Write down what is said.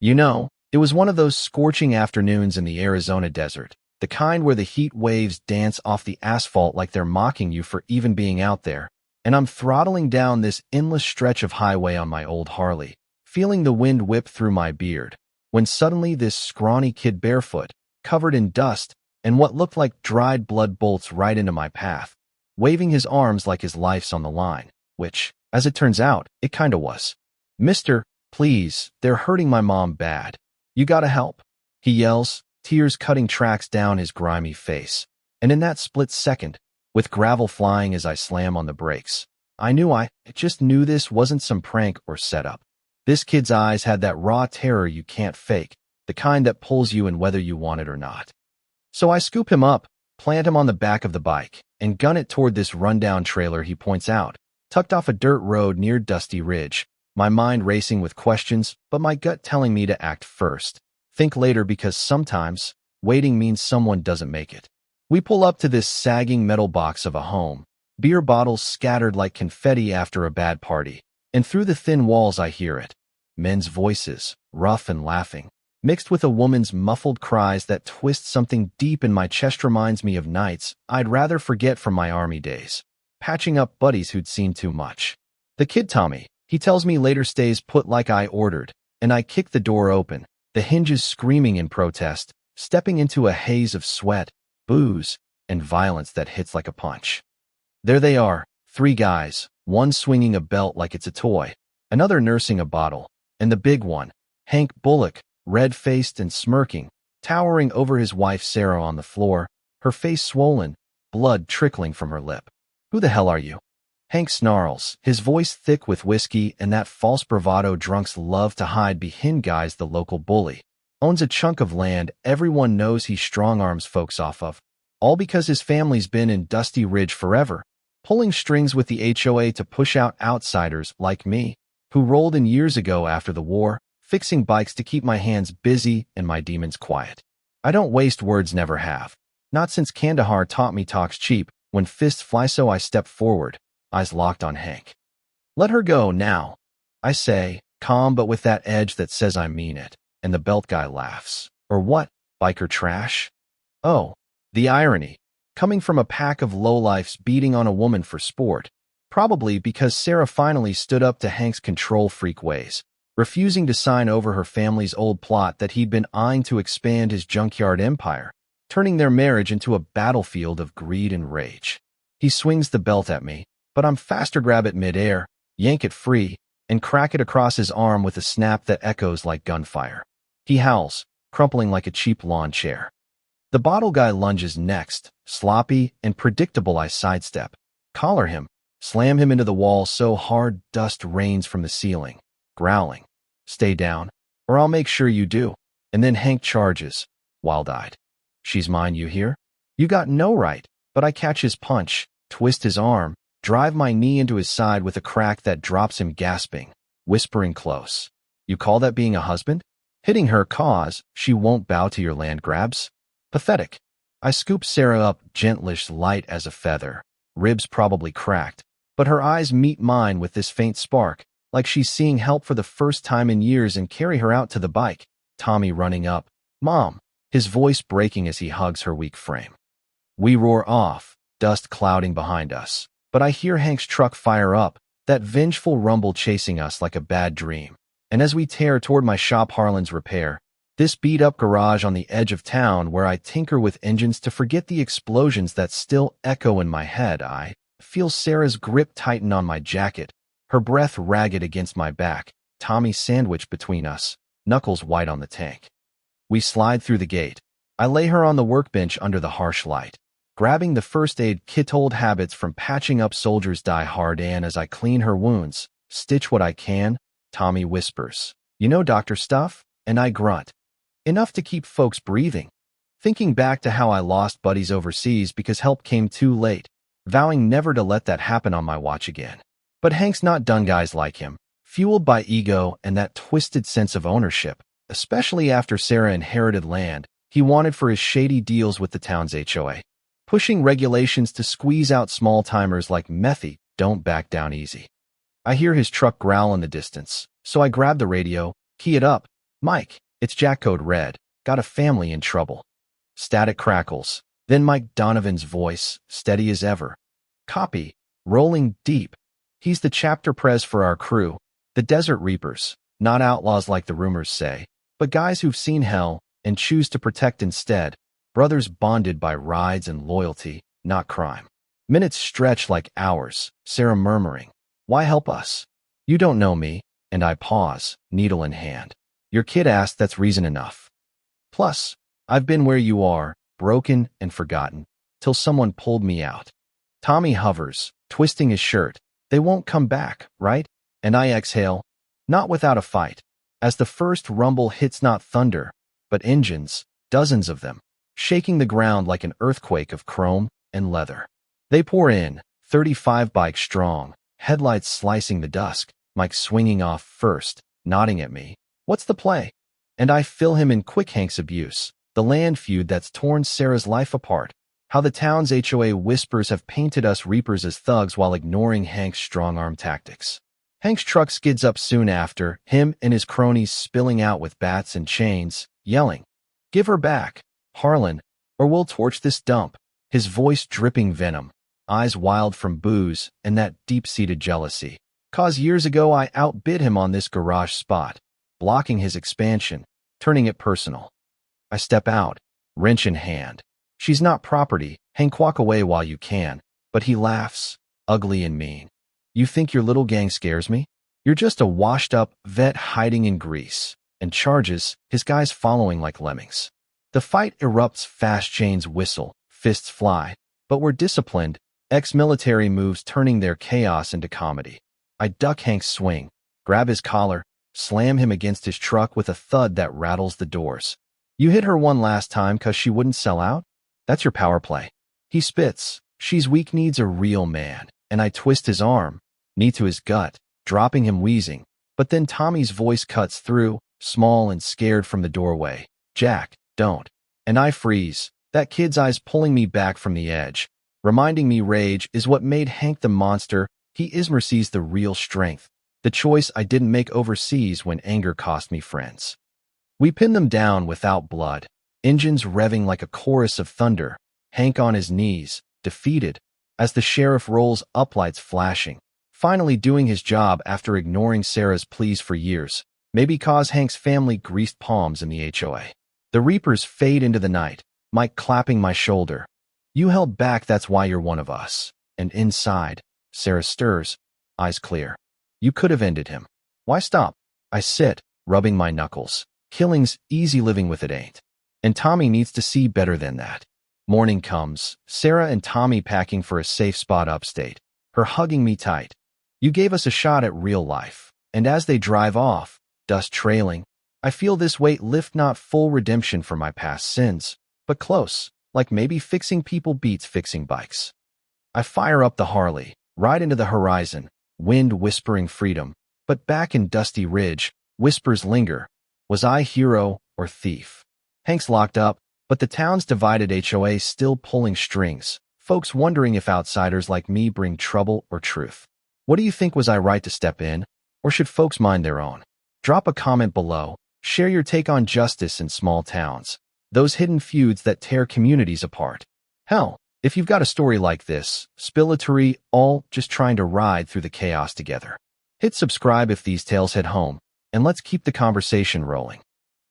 It was one of those scorching afternoons in the Arizona desert, the kind where the heat waves dance off the asphalt like they're mocking you for even being out there, and I'm throttling down this endless stretch of highway on my old Harley, feeling the wind whip through my beard, when suddenly this scrawny kid barefoot, covered in dust, and what looked like dried blood bolts right into my path, waving his arms like his life's on the line, which, as it turns out, it kinda was. "Mister, please, they're hurting my mom bad. You gotta help," he yells, tears cutting tracks down his grimy face. And in that split second, with gravel flying as I slam on the brakes, I just knew this wasn't some prank or setup. This kid's eyes had that raw terror you can't fake, the kind that pulls you in whether you want it or not. So I scoop him up, plant him on the back of the bike, and gun it toward this rundown trailer he points out, tucked off a dirt road near Dusty Ridge, my mind racing with questions, but my gut telling me to act first. Think later, because sometimes waiting means someone doesn't make it. We pull up to this sagging metal box of a home, beer bottles scattered like confetti after a bad party, and through the thin walls I hear it. Men's voices, rough and laughing, mixed with a woman's muffled cries that twist something deep in my chest. Reminds me of nights I'd rather forget from my army days, patching up buddies who'd seen too much. The kid Tommy, he tells me later, stays put like I ordered, and I kick the door open, the hinges screaming in protest, stepping into a haze of sweat, booze, and violence that hits like a punch. There they are, three guys, one swinging a belt like it's a toy, another nursing a bottle, and the big one, Hank Bullock, red-faced and smirking, towering over his wife Sarah on the floor, her face swollen, blood trickling from her lip. "Who the hell are you?" Hank snarls, his voice thick with whiskey and that false bravado drunks love to hide behind. Guys, the local bully, owns a chunk of land everyone knows he strong-arms folks off of, all because his family's been in Dusty Ridge forever, pulling strings with the HOA to push out outsiders like me, who rolled in years ago after the war, fixing bikes to keep my hands busy and my demons quiet. I don't waste words, never have. Not since Kandahar taught me talk's cheap. When fists fly, so I step forward, eyes locked on Hank. "Let her go now," I say, calm but with that edge that says I mean it, and the belt guy laughs. "Or what, biker trash?" Oh, the irony, coming from a pack of lowlifes beating on a woman for sport, probably because Sarah finally stood up to Hank's control freak ways, refusing to sign over her family's old plot that he'd been eyeing to expand his junkyard empire, turning their marriage into a battlefield of greed and rage. He swings the belt at me, but I'm faster. Grab it midair, yank it free, and crack it across his arm with a snap that echoes like gunfire. He howls, crumpling like a cheap lawn chair. The bottle guy lunges next, sloppy and predictable. I sidestep, collar him, slam him into the wall so hard dust rains from the ceiling, growling, "Stay down, or I'll make sure you do." And then Hank charges, wild-eyed. "She's mine, you hear? You got no right." But I catch his punch, twist his arm, drive my knee into his side with a crack that drops him gasping, whispering close. "You call that being a husband? Hitting her cause she won't bow to your land grabs? Pathetic." I scoop Sarah up, gentlish, light as a feather, ribs probably cracked, but her eyes meet mine with this faint spark, like she's seeing help for the first time in years, and carry her out to the bike. Tommy running up, "Mom," his voice breaking as he hugs her weak frame. We roar off, dust clouding behind us, but I hear Hank's truck fire up, that vengeful rumble chasing us like a bad dream. And as we tear toward my shop, Harlan's Repair, this beat-up garage on the edge of town where I tinker with engines to forget the explosions that still echo in my head, I feel Sarah's grip tighten on my jacket, her breath ragged against my back, Tommy sandwiched between us, knuckles white on the tank. We slide through the gate. I lay her on the workbench under the harsh light, grabbing the first aid kit. Old habits from patching up soldiers die hard, and as I clean her wounds, stitch what I can, Tommy whispers, "You know doctor stuff?" And I grunt, enough to keep folks breathing, thinking back to how I lost buddies overseas because help came too late, vowing never to let that happen on my watch again. But Hank's not done. Guys like him, fueled by ego and that twisted sense of ownership, especially after Sarah inherited land he wanted for his shady deals with the town's HOA, pushing regulations to squeeze out small-timers like Methy, don't back down easy. I hear his truck growl in the distance, so I grab the radio, key it up, Mike, it's Jack Code Red. Got a family in trouble. Static crackles. Then Mike Donovan's voice, steady as ever. Copy. Rolling deep. He's the chapter pres for our crew. The Desert Reapers. Not outlaws like the rumors say, but guys who've seen hell and choose to protect instead. Brothers bonded by rides and loyalty, not crime. Minutes stretch like hours, Sarah murmuring, "Why help us? You don't know me." And I pause, needle in hand. Your kid asked, that's reason enough. Plus, I've been where you are, broken and forgotten, till someone pulled me out. Tommy hovers, twisting his shirt. They won't come back, right? And I exhale, not without a fight, as the first rumble hits not thunder, but engines, dozens of them, shaking the ground like an earthquake of chrome and leather. They pour in, 35 bikes strong, headlights slicing the dusk, Mike swinging off first, nodding at me. What's the play? And I fill him in quick Hank's abuse, the land feud that's torn Sarah's life apart, how the town's HOA whispers have painted us Reapers as thugs while ignoring Hank's strong-arm tactics. Hank's truck skids up soon after, him and his cronies spilling out with bats and chains, yelling, "Give her back, Harlan, or we'll torch this dump." His voice dripping venom, eyes wild from booze and that deep-seated jealousy. 'Cause years ago I outbid him on this garage spot, blocking his expansion, turning it personal. I step out, wrench in hand. She's not property, Hank, walk away while you can, but he laughs, ugly and mean. You think your little gang scares me? You're just a washed-up vet hiding in Greece, and charges, his guys following like lemmings. The fight erupts, fast chains whistle, fists fly, but we're disciplined, ex-military moves turning their chaos into comedy. I duck Hank's swing, grab his collar, slam him against his truck with a thud that rattles the doors. You hit her one last time 'cause she wouldn't sell out? That's your power play. He spits, she's weak, needs a real man, and I twist his arm, knee to his gut, dropping him wheezing. But then Tommy's voice cuts through, small and scared from the doorway. Jack, don't. And I freeze, that kid's eyes pulling me back from the edge, reminding me rage is what made Hank the monster. He sees the real strength, the choice I didn't make overseas when anger cost me friends. We pin them down without blood, engines revving like a chorus of thunder, Hank on his knees, defeated, as the sheriff rolls up, lights flashing, finally doing his job after ignoring Sarah's pleas for years, maybe cause Hank's family greased palms in the HOA. The Reapers fade into the night, Mike clapping my shoulder. You held back, that's why you're one of us. And inside, Sarah stirs, eyes clear. You could have ended him. Why stop? I sit, rubbing my knuckles. Killing's easy, living with it ain't. And Tommy needs to see better than that. Morning comes, Sarah and Tommy packing for a safe spot upstate, her hugging me tight. You gave us a shot at real life. And as they drive off, dust trailing, I feel this weight lift, not full redemption for my past sins, but close, like maybe fixing people beats fixing bikes. I fire up the Harley, ride into the horizon, wind whispering freedom, but back in Dusty Ridge, whispers linger. Was I hero or thief? Hank's locked up, but the town's divided, HOA still pulling strings, folks wondering if outsiders like me bring trouble or truth. What do you think? Was I right to step in, or should folks mind their own? Drop a comment below, share your take on justice in small towns, those hidden feuds that tear communities apart. Hell, if you've got a story like this, spill it, all just trying to ride through the chaos together. Hit subscribe if these tales hit home, and let's keep the conversation rolling.